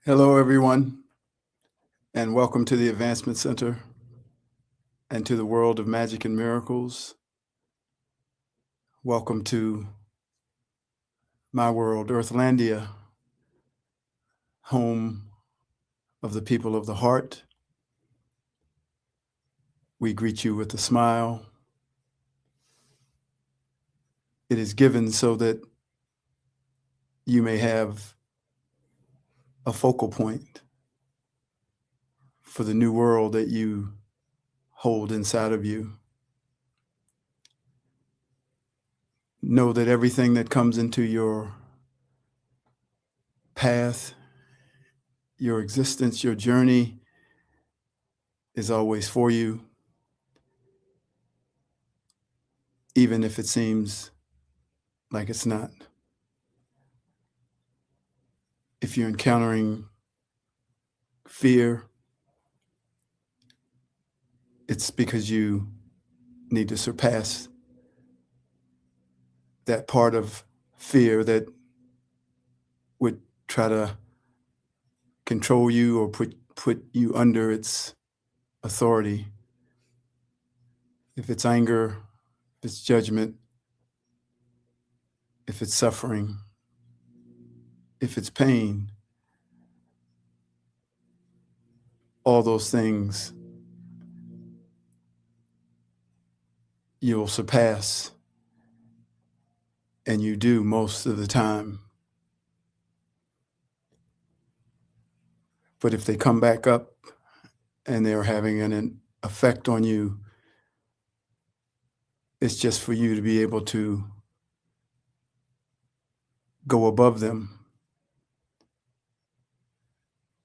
Hello, everyone, and welcome to the Advancement Center and to the world of magic and miracles. Welcome to my world, Earthlandia, home of the people of the heart. We greet you with a smile. It is given so that you may have a focal point for the new world that you hold inside of you. Know that everything that comes into your path, your existence, your journey is always for you, even if it seems like it's not. If you're encountering fear, it's because you need to surpass that part of fear that would try to control you or put you under its authority. If it's anger, if it's judgment, if it's suffering, if it's pain, all those things you'll surpass, and you do most of the time. But if they come back up and they're having an effect on you, it's just for you to be able to go above them,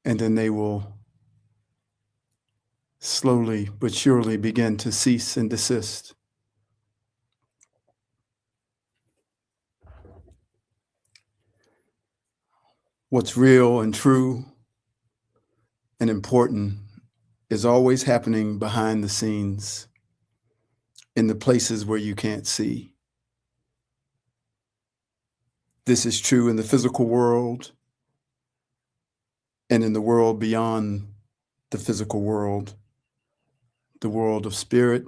and then they will slowly but surely begin to cease and desist. What's real and true and important is always happening behind the scenes, in the places where you can't see. This is true in the physical world and in the world beyond the physical world, the world of spirit,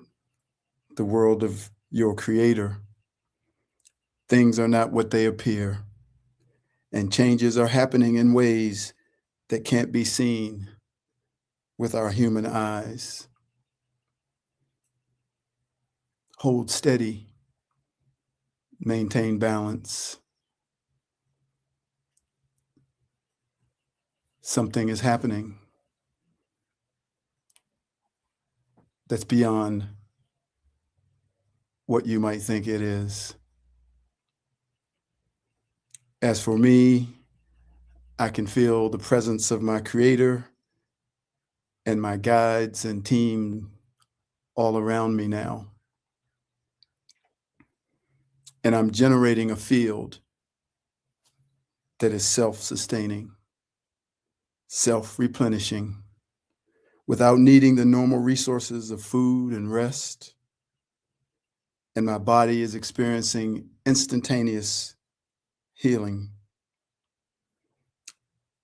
the world of your creator. Things are not what they appear, and changes are happening in ways that can't be seen with our human eyes. Hold steady, maintain balance. Something is happening that's beyond what you might think it is. As for me, I can feel the presence of my creator and my guides and team all around me now. And I'm generating a field that is self-sustaining, self-replenishing, without needing the normal resources of food and rest. And my body is experiencing instantaneous healing.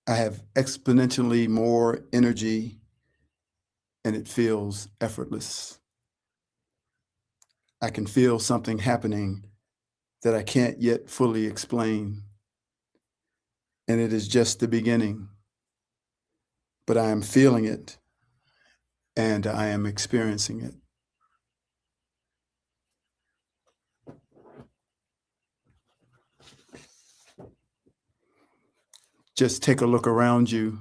I have exponentially more energy, and it feels effortless. I can feel something happening that I can't yet fully explain. And it is just the beginning. But I am feeling it, and I am experiencing it. Just take a look around you.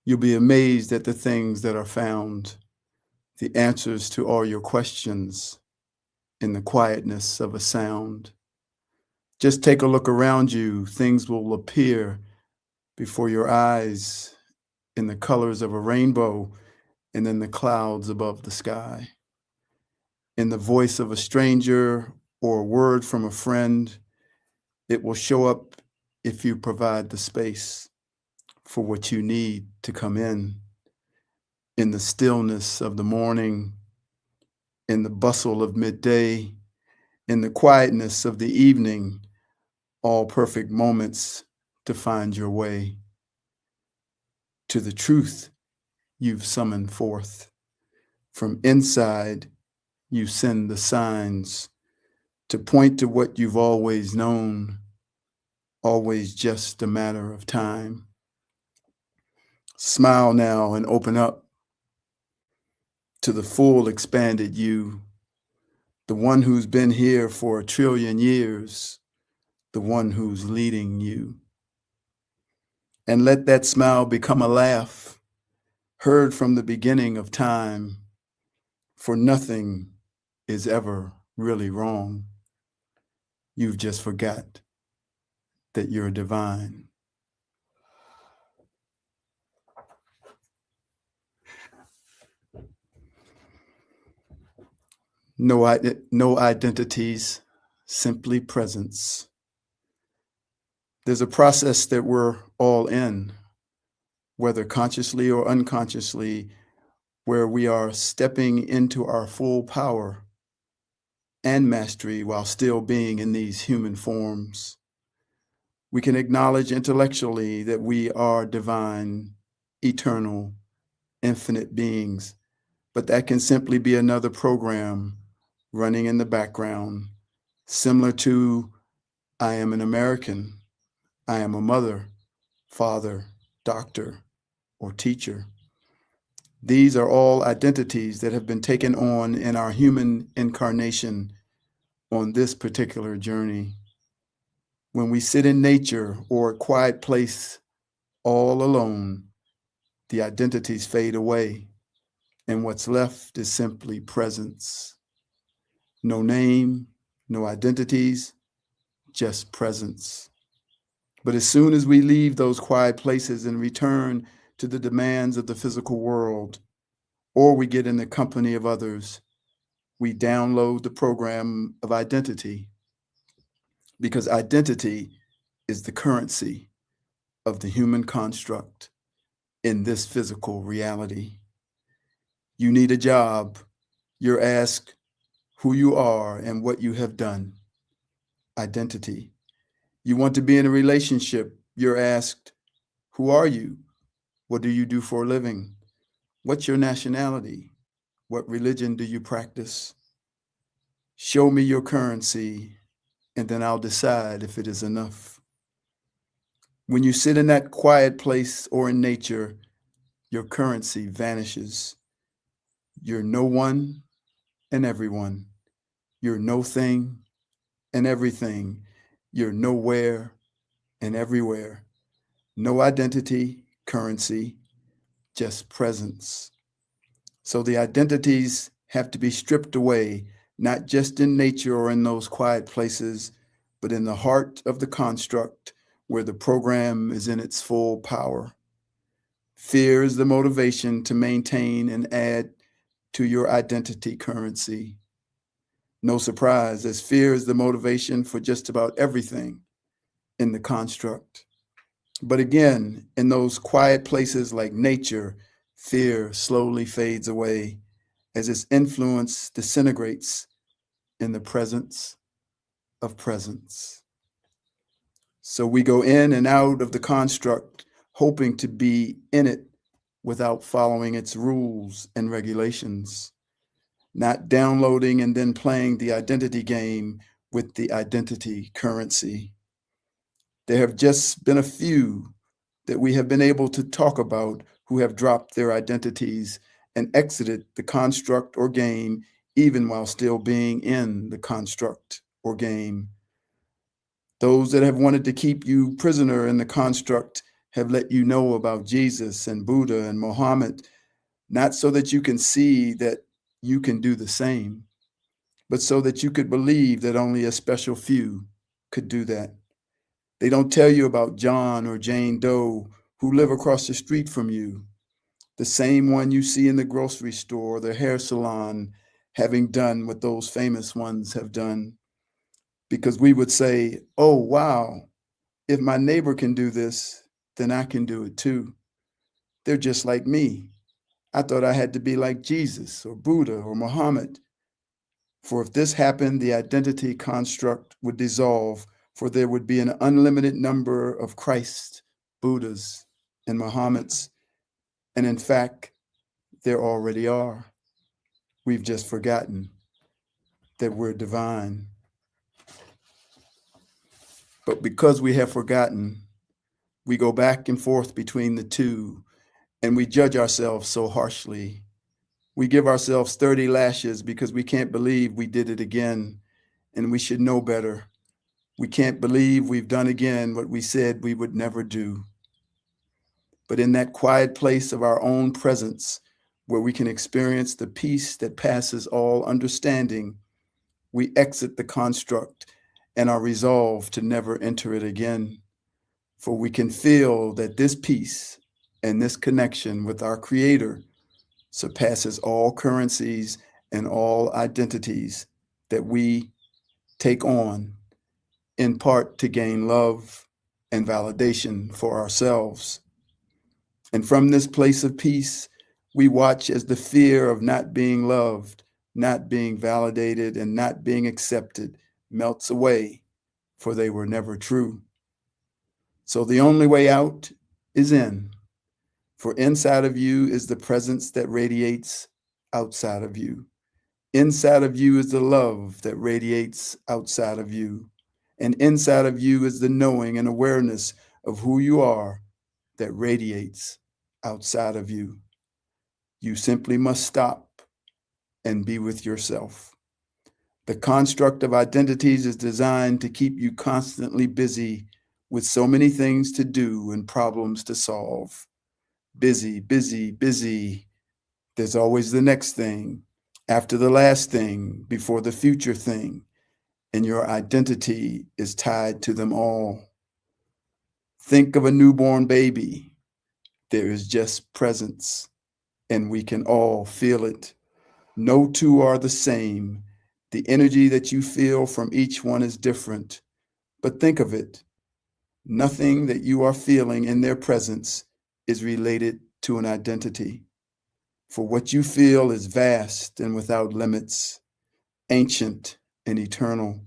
You'll be amazed at the things that are found, the answers to all your questions in the quietness of a sound. Just take a look around you. Things will appear before your eyes in the colors of a rainbow and in the clouds above the sky. In the voice of a stranger or a word from a friend, it will show up if you provide the space for what you need to come in the stillness of the morning, in the bustle of midday, in the quietness of the evening, all perfect moments to find your way. to the truth you've summoned forth. From inside, you send the signs to point to what you've always known, always just a matter of time. Smile now and open up to the full expanded you, the one who's been here for 1 trillion years, the one who's leading you. And let that smile become a laugh, heard from the beginning of time, for nothing is ever really wrong. You've just forgot that you're divine. No identities, simply presence. There's a process that we're all in, whether consciously or unconsciously, where we are stepping into our full power and mastery while still being in these human forms. We can acknowledge intellectually that we are divine, eternal, infinite beings, but that can simply be another program running in the background, similar to I am an American, I am a mother, father, doctor, or teacher. These are all identities that have been taken on in our human incarnation on this particular journey. When we sit in nature or a quiet place all alone, the identities fade away, and what's left is simply presence. No name, no identities, just presence. But as soon as we leave those quiet places and return to the demands of the physical world, or we get in the company of others, we download the program of identity, because identity is the currency of the human construct in this physical reality. You need a job, you're asked who you are and what you have done. Identity. You want to be in a relationship, you're asked, who are you? What do you do for a living? What's your nationality? What religion do you practice? Show me your currency, and then I'll decide if it is enough. When you sit in that quiet place or in nature, your currency vanishes. You're no one and everyone. You're no thing and everything. You're nowhere and everywhere. No identity, currency, just presence. So the identities have to be stripped away, not just in nature or in those quiet places, but in the heart of the construct where the program is in its full power. Fear is the motivation to maintain and add to your identity currency. No surprise, as fear is the motivation for just about everything in the construct. But again, in those quiet places like nature, fear slowly fades away as its influence disintegrates in the presence of presence. So we go in and out of the construct, hoping to be in it without following its rules and regulations, not downloading and then playing the identity game with the identity currency. There have just been a few that we have been able to talk about who have dropped their identities and exited the construct or game, even while still being in the construct or game. Those that have wanted to keep you prisoner in the construct have let you know about Jesus and Buddha and Muhammad, not so that you can see that you can do the same, but so that you could believe that only a special few could do that. They don't tell you about John or Jane Doe who live across the street from you, the same one you see in the grocery store, the hair salon, having done what those famous ones have done. Because we would say, oh, wow, if my neighbor can do this, then I can do it too. They're just like me. I thought I had to be like Jesus or Buddha or Muhammad. For if this happened, the identity construct would dissolve, for there would be an unlimited number of Christ, Buddhas, and Muhammads, And in fact, there already are. We've just forgotten that we're divine. But because we have forgotten, we go back and forth between the two, and we judge ourselves so harshly. We give ourselves 30 lashes because we can't believe we did it again, and we should know better. We can't believe we've done again what we said we would never do. But in that quiet place of our own presence, where we can experience the peace that passes all understanding, we exit the construct and are resolved to never enter it again. For we can feel that this peace and this connection with our Creator surpasses all currencies and all identities that we take on, in part to gain love and validation for ourselves. And from this place of peace, we watch as the fear of not being loved, not being validated, and not being accepted melts away, for they were never true. So the only way out is in, for inside of you is the presence that radiates outside of you. Inside of you is the love that radiates outside of you. And inside of you is the knowing and awareness of who you are that radiates outside of you. You simply must stop and be with yourself. The construct of identities is designed to keep you constantly busy with so many things to do and problems to solve. Busy, busy, busy. There's always the next thing, after the last thing, before the future thing, and your identity is tied to them all. Think of a newborn baby. There is just presence, and we can all feel it. No two are the same. The energy that you feel from each one is different. But think of it. Nothing that you are feeling in their presence is related to an identity. For what you feel is vast and without limits, ancient and eternal,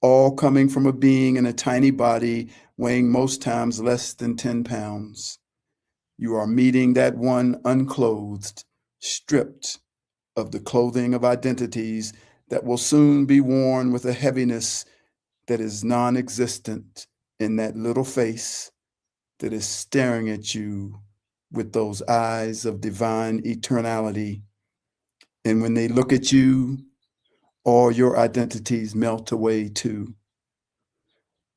all coming from a being in a tiny body weighing most times less than 10 pounds. You are meeting that one unclothed, stripped of the clothing of identities that will soon be worn with a heaviness that is non-existent in that little face that is staring at you with those eyes of divine eternality. And when they look at you, all your identities melt away too.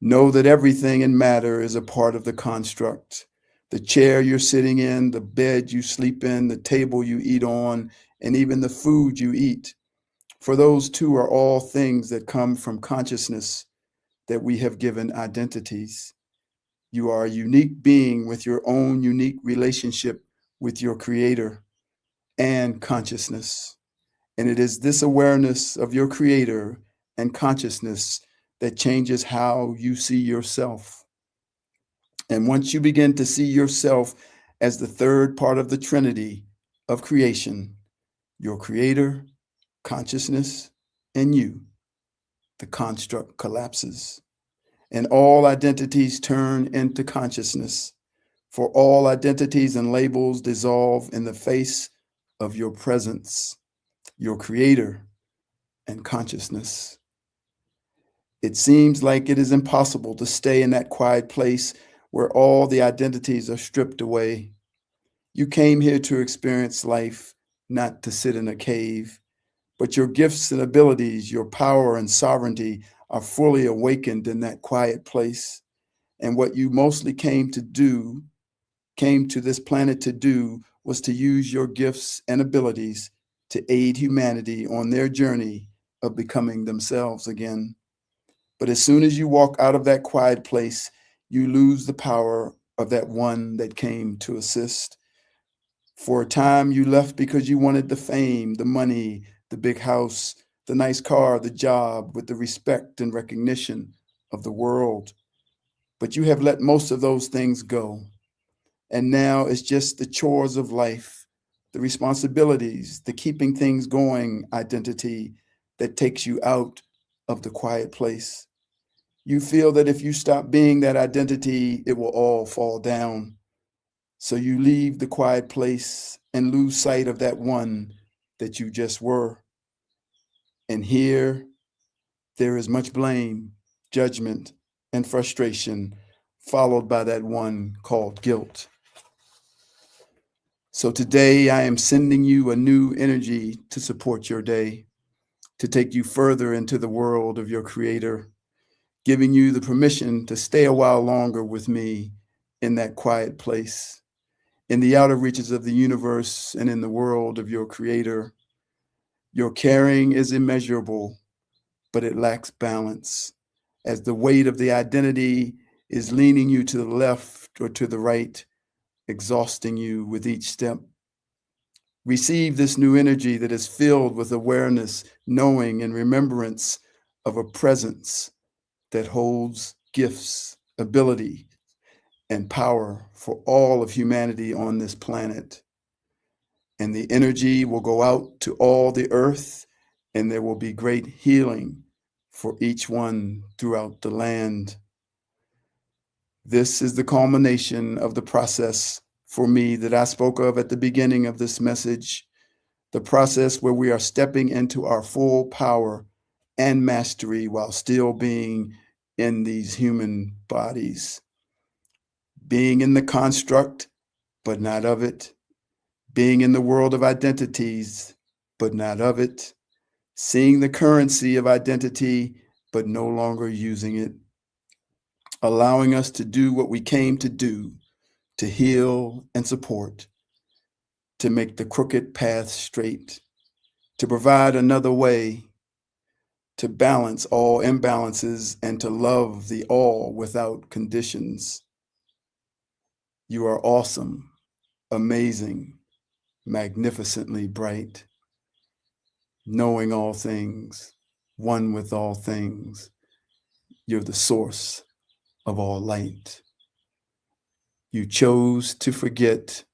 Know that everything in matter is a part of the construct. The chair you're sitting in, the bed you sleep in, the table you eat on, and even the food you eat. For those two are all things that come from consciousness that we have given identities. You are a unique being with your own unique relationship with your Creator and consciousness. And it is this awareness of your Creator and consciousness that changes how you see yourself. And once you begin to see yourself as the third part of the Trinity of creation, your Creator, consciousness, and you, the construct collapses. And all identities turn into consciousness, for all identities and labels dissolve in the face of your presence, your Creator, and consciousness. It seems like it is impossible to stay in that quiet place where all the identities are stripped away. You came here to experience life, not to sit in a cave, but your gifts and abilities, your power and sovereignty are fully awakened in that quiet place. And what you mostly came to this planet to do, was to use your gifts and abilities to aid humanity on their journey of becoming themselves again. But as soon as you walk out of that quiet place, you lose the power of that one that came to assist. For a time, you left because you wanted the fame, the money, the big house, the nice car, the job, with the respect and recognition of the world. But you have let most of those things go. And now it's just the chores of life, the responsibilities, the keeping things going identity that takes you out of the quiet place. You feel that if you stop being that identity, it will all fall down. So you leave the quiet place and lose sight of that one that you just were. And here there is much blame, judgment, and frustration, followed by that one called guilt. So today I am sending you a new energy to support your day, to take you further into the world of your Creator, giving you the permission to stay a while longer with me in that quiet place, in the outer reaches of the universe and in the world of your Creator. Your caring is immeasurable, but it lacks balance, as the weight of the identity is leaning you to the left or to the right, exhausting you with each step. Receive this new energy that is filled with awareness, knowing, and remembrance of a presence that holds gifts, ability, and power for all of humanity on this planet. And the energy will go out to all the earth, and there will be great healing for each one throughout the land. This is the culmination of the process for me that I spoke of at the beginning of this message, the process where we are stepping into our full power and mastery while still being in these human bodies, being in the construct, but not of it, being in the world of identities, but not of it, seeing the currency of identity, but no longer using it, allowing us to do what we came to do, to heal and support, to make the crooked path straight, to provide another way, to balance all imbalances, and to love the all without conditions. You are awesome, amazing, magnificently bright, knowing all things, one with all things. You're the source of all light. You chose to forget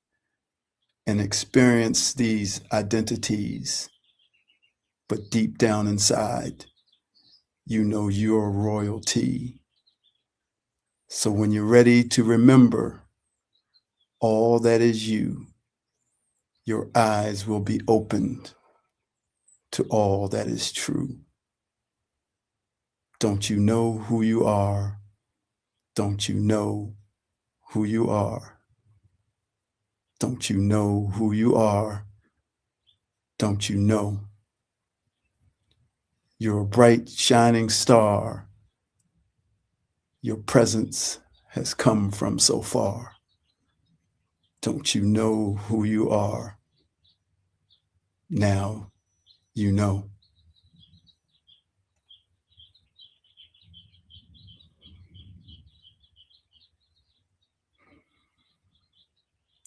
and experience these identities, but deep down inside, you know you're royalty. So when you're ready to remember all that is you, your eyes will be opened to all that is true. Don't you know who you are? Don't you know who you are? Don't you know who you are? Don't you know? You're a bright, shining star. Your presence has come from so far. Don't you know who you are? Now you know.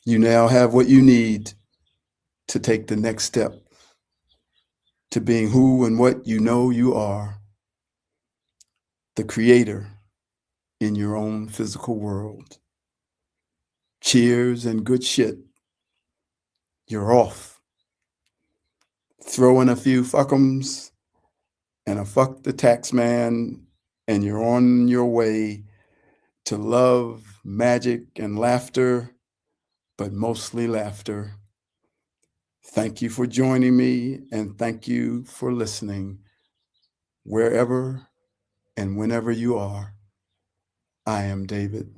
You now have what you need to take the next step to being who and what you know you are, the creator in your own physical world. Cheers and good shit. You're off. Throw in a few fuck'ems and a fuck the tax man, and you're on your way to love, magic, and laughter, but mostly laughter. Thank you for joining me, and thank you for listening. Wherever and whenever you are, I am David.